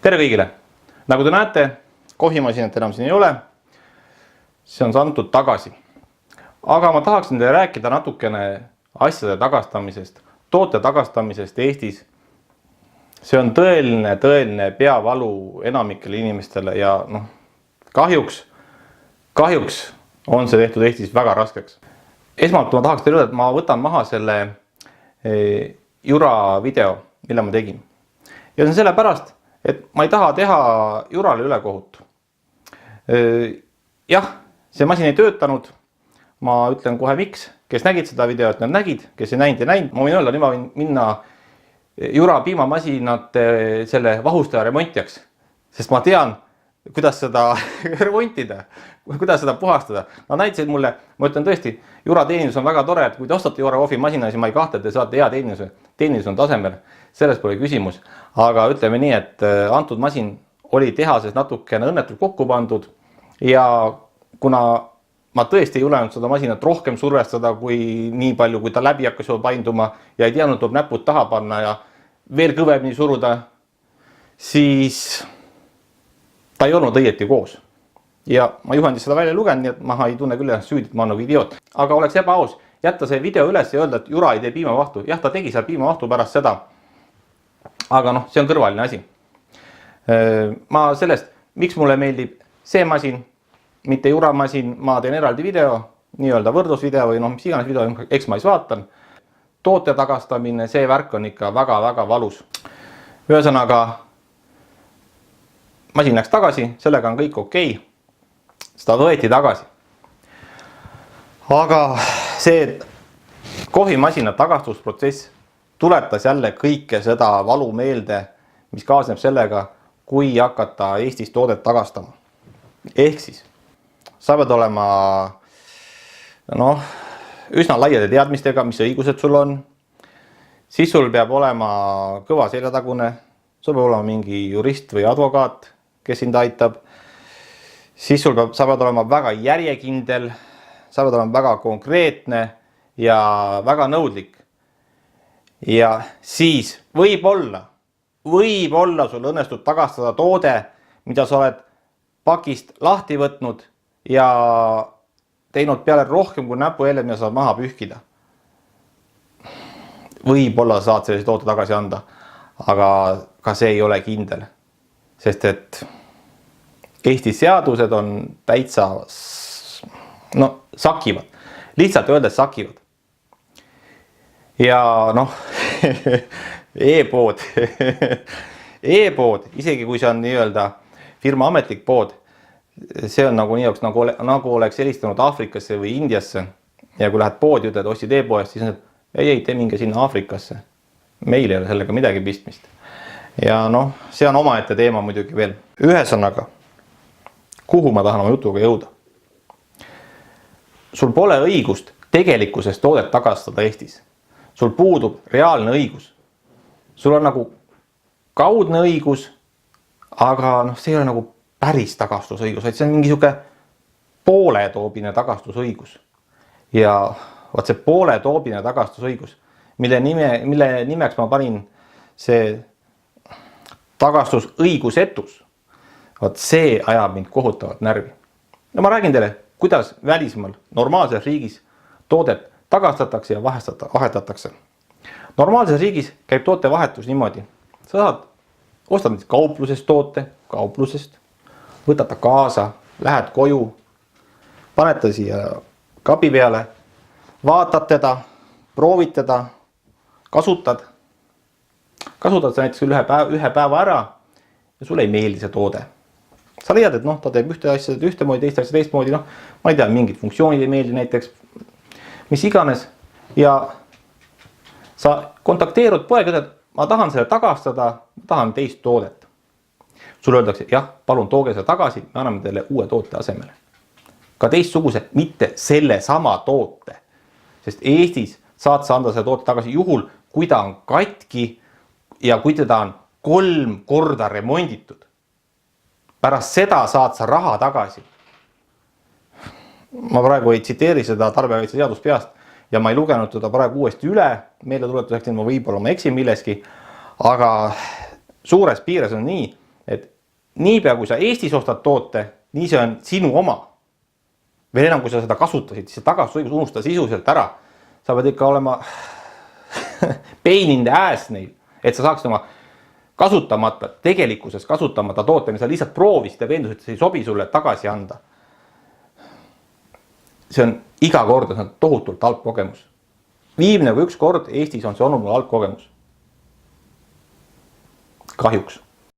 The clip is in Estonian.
Tere kõigile! Nagu te näete, kohvimasinat enam siin ei ole. See on antud tagasi. Aga ma tahaksin teile rääkida natukene asjade tagastamisest, toote tagastamisest Eestis. See on tõeline peavalu enamikele inimestele ja kahjuks on see tehtud Eestis väga raskeks. Esmalt ma tahaks teile öelda, et ma võtan maha selle Jura video, mille ma tegin. Ja see on sellepärast, et ma ei taha teha Jurale ülekohut. Jah, see masin ei töötanud. Ma ütlen kohe miks. Kes nägid seda videot, nad nägid. Kes ei näinud, ei näinud. Ma võin öelda, et ma võin minna Jura piimamasinate selle vahustaja remontijaks. Sest ma tean, kuidas seda remontida, kuidas seda puhastada. Nad näitasid mulle, ma ütlen tõesti, Jura teenindus on väga tore, et kui te ostate Jura kohvimasina, siis ma ei kahtle, et te saate hea teeninduse. Teenindus on tasemel, selles pole küsimus. Aga ütleme nii, et antud masin oli tehases natukene õnnetult kokku pandud ja kuna ma tõesti ei julenud seda masinat rohkem survestada kui nii palju, kui ta läbi hakkas painduma ja ei teadnud, tuleb näpud taha panna ja veel kõvemini suruda, siis ta ei olnud õieti koos. Ja ma juhendis seda välja lugenud, nii et ma ei tunne küll ennast süüdi, et ma olen nagu idioot. Aga oleks ebaaus jätta see video üles ja öelda, et Jura ei tee piimavahtu. Jah, ta tegi seal piimavahtu pärast seda. Aga see on kõrvaline asi. Ma sellest, miks mulle meeldib see masin, mitte Jura masin, ma teen eraldi video, nii-öelda võrdlusvideo või mis iganes video, eks ma siis vaatan. Toote tagastamine, see värk on ikka väga-väga valus. Ühesõnaga, masin läks tagasi, sellega on kõik okei. Seda võeti tagasi. Aga see kohvimasina tagastusprotsess tuletas jälle kõike seda valu meelde, mis kaasneb sellega, kui hakata Eestis toodet tagastama. Ehk siis, sa pead olema üsna laiade teadmistega, mis õigused sul on. Siis sul peab olema kõva seljatagune, sul peab olema mingi jurist või advokaat, kes sind aitab. Siis sa pead olema väga järjekindel, sa pead olema väga konkreetne ja väga nõudlik. Ja siis võib-olla sul õnnestub tagastada toode, mida sa oled pakist lahti võtnud ja teinud peale rohkem kui näpuheled, mida saad maha pühkida. Võib-olla saad sellise toote tagasi anda, aga ka see ei ole kindel. Sest et Eesti seadused on täitsa sakivad. Lihtsalt öeldes sakivad. Ja e-pood, isegi kui see on nii-öelda firma ametlik pood, see on nagu oleks helistanud Aafrikasse või Indiasse ja kui lähed poodi, ütled, ostid e-poest, siis on, et ei, te minge sinna Aafrikasse. Meil ei ole sellega midagi pistmist. Ja see on omaette teema muidugi veel. Ühesõnaga, kuhu ma tahan oma jutuga jõuda? Sul pole õigust tegelikkuses toodet tagastada Eestis. Sul puudub reaalne õigus. Sul on nagu kaudne õigus, aga see ei ole nagu päris tagastusõigus, vaid see on mingi siuke pooletoobine tagastusõigus. Ja see pooletoobine tagastusõigus, mille nimeks ma panin see tagastusõigusetus, see ajab mind kohutavalt närvi. Ma räägin teile, kuidas välismaal normaalses riigis toodet tagastatakse ja vahetatakse. Normaalses riigis käib toote vahetus niimoodi. Sa ostad kauplusest toote, võtad ta kaasa, lähed koju, paned ta siia kapi peale, vaatad teda, proovid teda, kasutad sa näiteks ühe päeva ära ja sulle ei meeldi see toode. Sa leiad, et ta teeb ühte asja ühtemoodi, teist asja teistmoodi, ma ei tea, mingid funktsioonid ei meeldi näiteks, mis iganes. Ja sa kontakteerud poega, et ma tahan selle tagastada, ma tahan teist toodet. Sulle öeldakse, jah, palun tooge see tagasi, me anname teile uue toote asemele. Ka teistsuguse, mitte selle sama toote. Sest Eestis saad sa anda selle toote tagasi juhul, kui ta on katki ja kui teda on 3 korda remonditud. Pärast seda saad sa raha tagasi. Ma praegu ei tsiteeri seda tarbijakaitse seadust peast ja ma ei lugenud teda praegu uuesti üle. Meile tuletuseks, et ma võib-olla eksin milleski, aga suures piires on nii, et niipea kui sa Eestis ostad toote, nii see on sinu oma. Veel enam, kui sa seda kasutasid, siis tagastusõigus unustada sisuliselt ära. Sa pead ikka olema pain in the ass neil, et sa saaksid oma kasutamata, tegelikkuses kasutamata toote, mis sa lihtsalt proovisid ja veendusid, et see ei sobi sulle tagasi anda. See on iga kord, see on tohutult halb kogemus. Viimne kui üks kord Eestis on see olnud mul halb kogemus. Kahjuks.